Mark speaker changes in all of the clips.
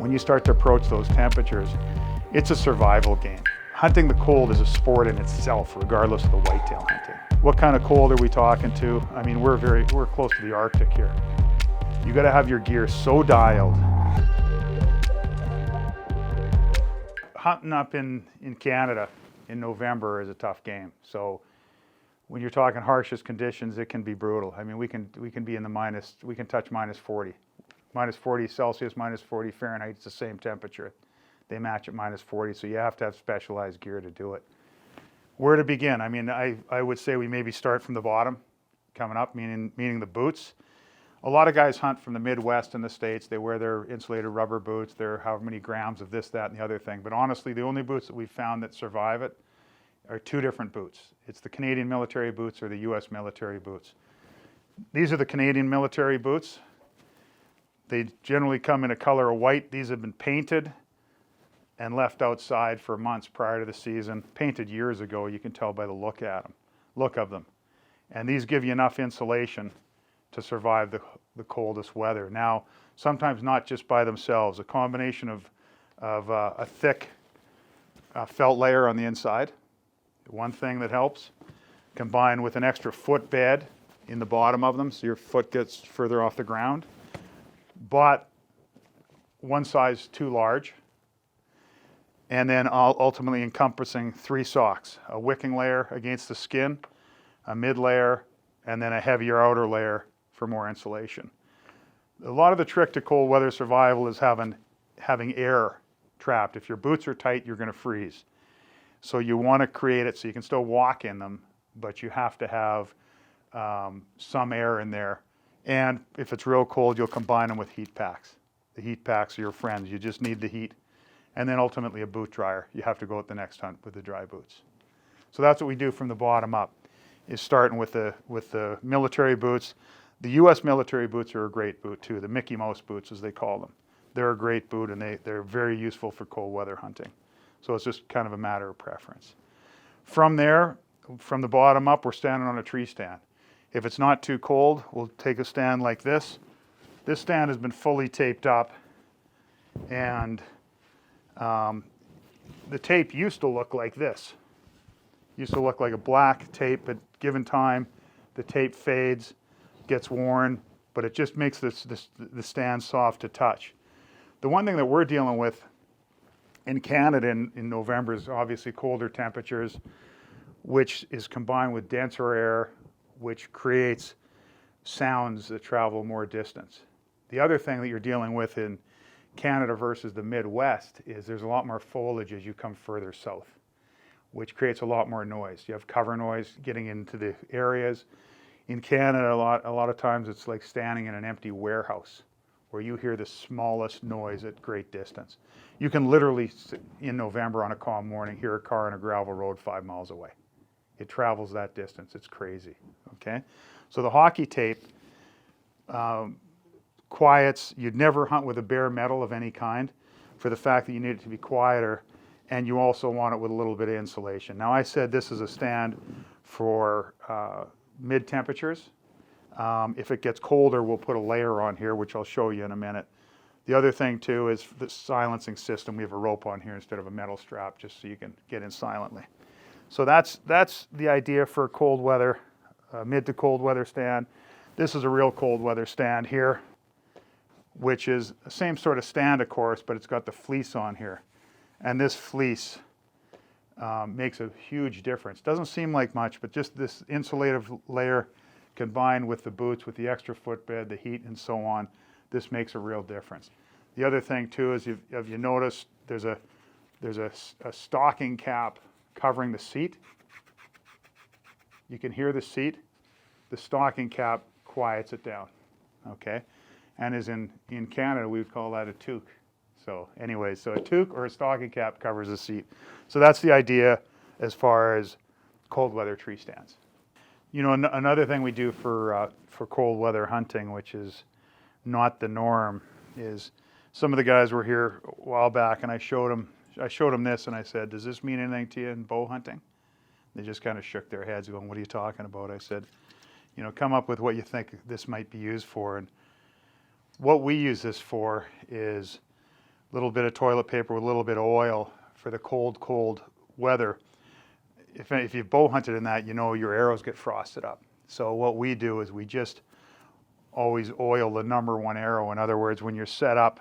Speaker 1: when you start to approach those temperatures, it's a survival game. Hunting the cold is a sport in itself, regardless of the whitetail hunting. What kind of cold are we talking to? I mean, we're close to the Arctic here. You got to have your gear so dialed. Hunting up in Canada in November is a tough game. So when you're talking harshest conditions, it can be brutal. I mean, we can be in the we can touch minus 40. Minus 40 Celsius, minus 40 Fahrenheit, it's the same temperature. They match at minus 40, so you have to have specialized gear to do it. Where to begin? I mean, I would say we maybe start from the bottom, coming up, meaning the boots. A lot of guys hunt from the Midwest in the States. They wear their insulated rubber boots. They're however many grams of this, that, and the other thing. But honestly, the only boots that we've found that survive it are two different boots. It's the Canadian military boots or the US military boots. These are the Canadian military boots. They generally come in a color of white. These have been painted and left outside for months prior to the season. Painted years ago, you can tell by the look of them. And these give you enough insulation to survive the coldest weather. Now, sometimes not just by themselves. A combination of a thick felt layer on the inside, one thing that helps, combined with an extra footbed in the bottom of them, so your foot gets further off the ground, but one size too large, and then ultimately encompassing 3 socks, a wicking layer against the skin, a mid layer, and then a heavier outer layer for more insulation. A lot of the trick to cold weather survival is having air trapped. If your boots are tight, you're going to freeze. So you want to create it so you can still walk in them, but you have to have some air in there. And if it's real cold, you'll combine them with heat packs. The heat packs are your friends. You just need the heat. And then ultimately a boot dryer. You have to go at the next hunt with the dry boots. So that's what we do from the bottom up, is starting with the military boots. The US military boots are a great boot too, the Mickey Mouse boots as they call them. They're a great boot and they're very useful for cold weather hunting. So it's just kind of a matter of preference. From there, from the bottom up, we're standing on a tree stand. If it's not too cold, we'll take a stand like this. This stand has been fully taped up, and the tape used to look like this. Used to look like a black tape, but given time, the tape fades, gets worn, but it just makes the stand soft to touch. The one thing that we're dealing with in Canada in November is obviously colder temperatures, which is combined with denser air, which creates sounds that travel more distance. The other thing that you're dealing with in Canada versus the Midwest is there's a lot more foliage as you come further south, which creates a lot more noise. You have cover noise getting into the areas. In Canada, a lot of times it's like standing in an empty warehouse where you hear the smallest noise at great distance. You can literally, in November on a calm morning, hear a car on a gravel road 5 miles away. It travels that distance. It's crazy, okay? So the hockey tape quiets. You'd never hunt with a bare metal of any kind for the fact that you need it to be quieter, and you also want it with a little bit of insulation. Now, I said this is a stand for mid temperatures. If it gets colder, we'll put a layer on here, which I'll show you in a minute. The other thing too is the silencing system. We have a rope on here instead of a metal strap, just so you can get in silently. So that's the idea for cold weather, mid to cold weather stand. This is a real cold weather stand here, which is the same sort of stand, of course, but it's got the fleece on here. And this fleece makes a huge difference. Doesn't seem like much, but just this insulative layer combined with the boots, with the extra footbed, the heat, and so on, this makes a real difference. The other thing too is, if you notice, there's a stocking cap covering the seat. You can hear the seat. The stocking cap quiets it down, okay? And as in Canada, we would call that a toque. So anyways, so a toque or a stocking cap covers the seat. So that's the idea as far as cold weather tree stands. You know, another thing we do for cold weather hunting, which is not the norm, is some of the guys were here a while back, and I showed them this, and I said, "Does this mean anything to you in bow hunting?" They just kind of shook their heads, going, "What are you talking about?" I said, "You know, come up with what you think this might be used for." And what we use this for is little bit of toilet paper with a little bit of oil for the cold weather. If you've bow hunted in that, you know your arrows get frosted up. So what we do is we just always oil the number one arrow. In other words, when you're set up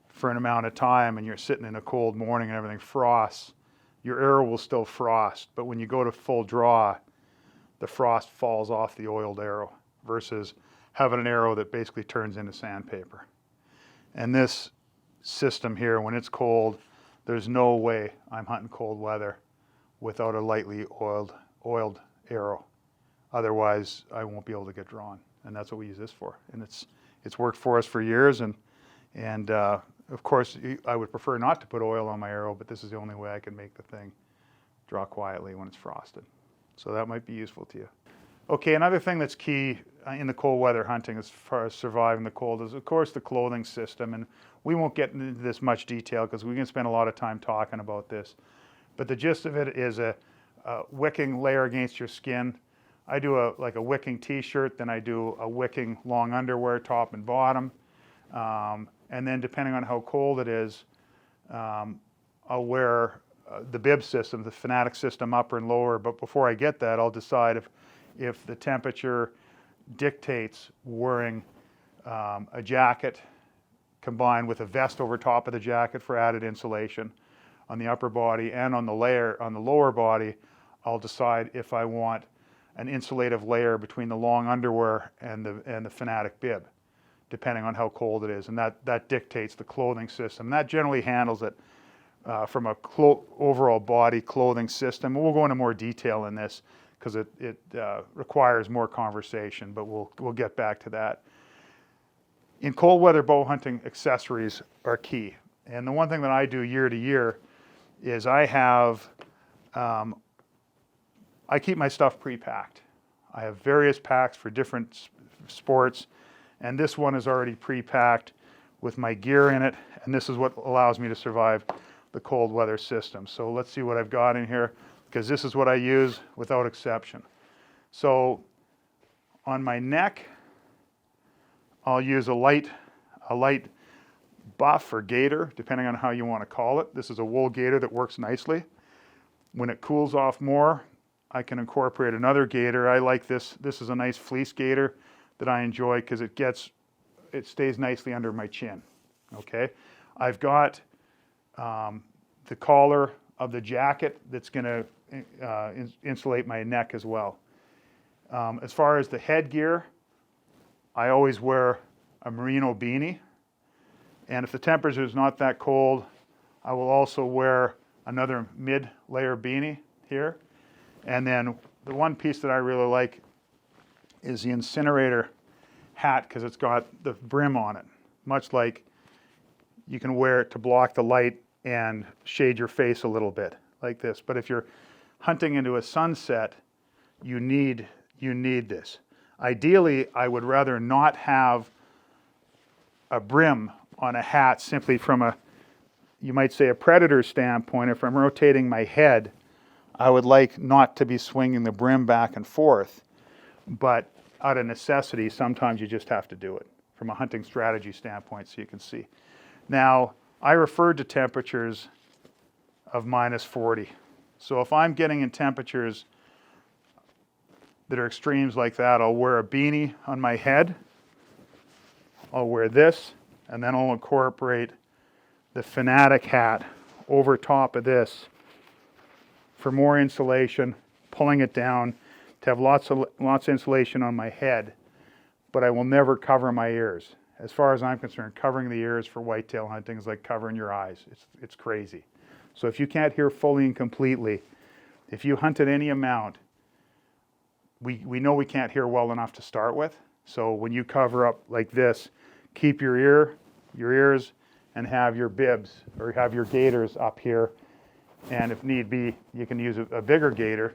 Speaker 1: for an amount of time and you're sitting in a cold morning and everything frosts, your arrow will still frost, but when you go to full draw, the frost falls off the oiled arrow versus having an arrow that basically turns into sandpaper. And this system here, when it's cold, there's no way I'm hunting cold weather without a lightly oiled arrow. Otherwise, I won't be able to get drawn. And that's what we use this for. And it's worked for us for years. And of course, I would prefer not to put oil on my arrow, but this is the only way I can make the thing draw quietly when it's frosted. So that might be useful to you. Okay, another thing that's key in the cold weather hunting as far as surviving the cold is, of course, the clothing system. And we won't get into this much detail because we can spend a lot of time talking about this. But the gist of it is a wicking layer against your skin. I do like a wicking t-shirt, then I do a wicking long underwear, top and bottom. And then depending on how cold it is, I'll wear the bib system, the Fanatic system, upper and lower. But before I get that, I'll decide if the temperature dictates wearing a jacket combined with a vest over top of the jacket for added insulation on the upper body, and on the lower body, I'll decide if I want an insulative layer between the long underwear and the Fanatic bib, depending on how cold it is. And that dictates the clothing system. That generally handles it from a overall body clothing system. We'll go into more detail in this because it requires more conversation, but we'll get back to that. In cold weather bow hunting, accessories are key. And the one thing that I do year to year is I keep my stuff pre-packed. I have various packs for different sports, and this one is already pre-packed with my gear in it, and this is what allows me to survive the cold weather system. So let's see what I've got in here, because this is what I use without exception. So on my neck, I'll use a light buff or gaiter, depending on how you want to call it. This is a wool gaiter that works nicely. When it cools off more, I can incorporate another gaiter. I like this. This is a nice fleece gaiter that I enjoy because it stays nicely under my chin. Okay, I've got the collar of the jacket that's going to insulate my neck as well. As far as the headgear, I always wear a merino beanie. And if the temperature is not that cold, I will also wear another mid-layer beanie here. And then the one piece that I really like is the incinerator hat because it's got the brim on it. Much like you can wear it to block the light and shade your face a little bit like this. But if you're hunting into a sunset, you need this. Ideally, I would rather not have a brim on a hat simply from you might say a predator standpoint. If I'm rotating my head, I would like not to be swinging the brim back and forth, but out of necessity, sometimes you just have to do it from a hunting strategy standpoint so you can see. Now, I referred to temperatures of -40. So if I'm getting in temperatures that are extremes like that, I'll wear a beanie on my head, I'll wear this, and then I'll incorporate the Fanatic hat over top of this for more insulation, pulling it down to have lots of insulation on my head, but I will never cover my ears. As far as I'm concerned, covering the ears for whitetail hunting is like covering your eyes. It's crazy. So if you can't hear fully and completely, if you hunt at any amount, we know we can't hear well enough to start with. So when you cover up like this, keep your ears, and have your bibs or have your gaiters up here. And if need be, you can use a bigger gaiter.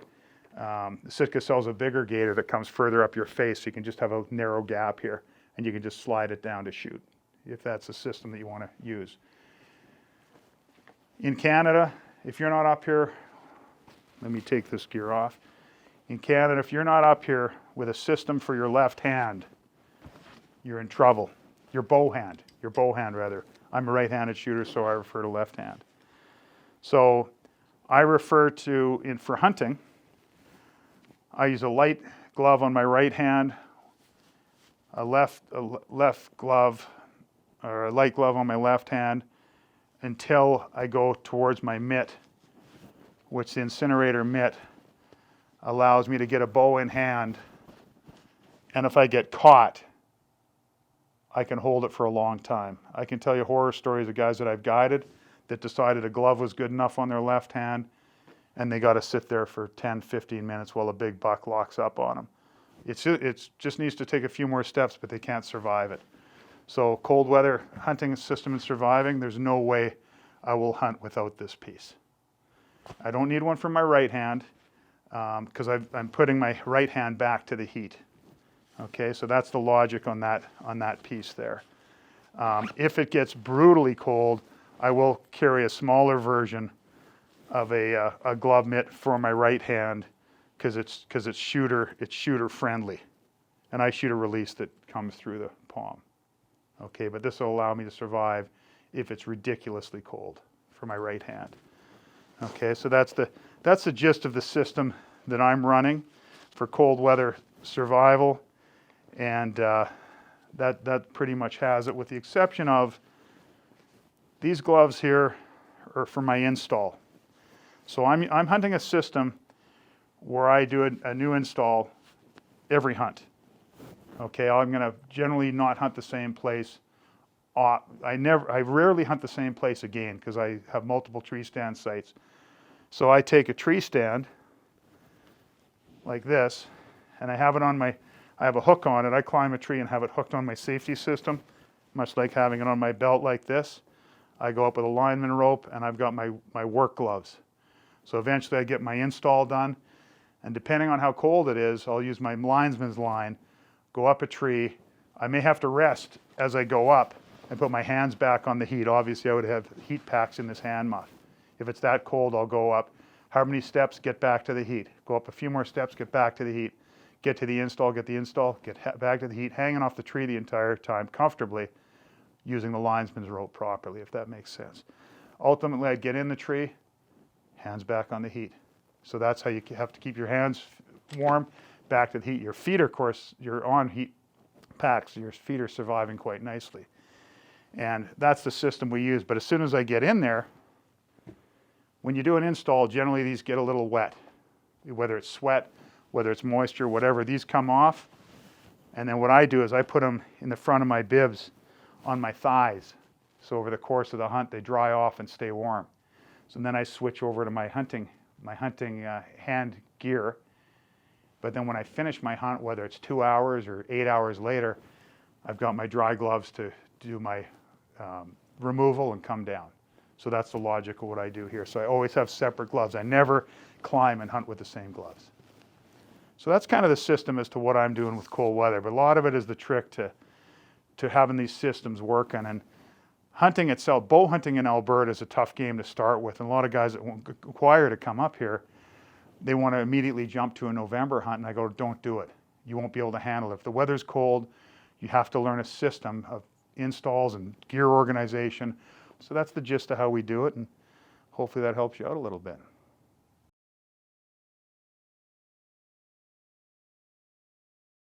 Speaker 1: Sitka sells a bigger gaiter that comes further up your face, so you can just have a narrow gap here, and you can just slide it down to shoot, if that's the system that you want to use. In Canada, if you're not up here, let me take this gear off. In Canada, if you're not up here with a system for your left hand, you're in trouble. Your bow hand rather. I'm a right-handed shooter, so I refer to left hand. So I refer to, for hunting, I use a light glove on my right hand, a left glove, or a light glove on my left hand, until I go towards my mitt, which the incinerator mitt allows me to get a bow in hand, and if I get caught, I can hold it for a long time. I can tell you horror stories of guys that I've guided that decided a glove was good enough on their left hand, and they got to sit there for 10, 15 minutes while a big buck locks up on them. It just needs to take a few more steps, but they can't survive it. So cold weather hunting system and surviving, there's no way I will hunt without this piece. I don't need one for my right hand because I'm putting my right hand back to the heat. Okay, so that's the logic on that piece there. If it gets brutally cold, I will carry a smaller version of a glove mitt for my right hand because it's shooter friendly, and I shoot a release that comes through the palm. Okay, but this will allow me to survive if it's ridiculously cold for my right hand. Okay, so that's the gist of the system that I'm running for cold weather survival, and that pretty much has it, with the exception of these gloves here are for my install. So I'm hunting a system where I do a new install every hunt. Okay, I'm going to generally not hunt the same place. I rarely hunt the same place again because I have multiple tree stand sites. So I take a tree stand like this, and I have a hook on it. I climb a tree and have it hooked on my safety system, much like having it on my belt like this. I go up with a lineman rope, and I've got my work gloves. So eventually I get my install done, and depending on how cold it is, I'll use my linesman's line, go up a tree. I may have to rest as I go up and put my hands back on the heat. Obviously I would have heat packs in this hand muff. If it's that cold, I'll go up. How many steps? Get back to the heat. Go up a few more steps, get back to the heat. Get to the install, get back to the heat, hanging off the tree the entire time comfortably, using the linesman's rope properly, if that makes sense. Ultimately, I'd get in the tree, hands back on the heat. So that's how you have to keep your hands warm, back to the heat. Your feet, of course, you're on heat packs, so your feet are surviving quite nicely. And that's the system we use. But as soon as I get in there, when you do an install, generally these get a little wet, whether it's sweat, whether it's moisture, whatever, these come off. And then what I do is I put them in the front of my bibs on my thighs. So over the course of the hunt, they dry off and stay warm. So then I switch over to my hunting hand gear. But then when I finish my hunt, whether it's 2 hours or 8 hours later, I've got my dry gloves to do my removal and come down. So that's the logic of what I do here. So I always have separate gloves. I never climb and hunt with the same gloves. So that's kind of the system as to what I'm doing with cold weather. But a lot of it is the trick to having these systems working. And hunting itself, bow hunting in Alberta is a tough game to start with. And a lot of guys that require to come up here, they want to immediately jump to a November hunt. And I go, don't do it. You won't be able to handle it. If the weather's cold, you have to learn a system of installs and gear organization. So that's the gist of how we do it. And hopefully that helps you out a little bit.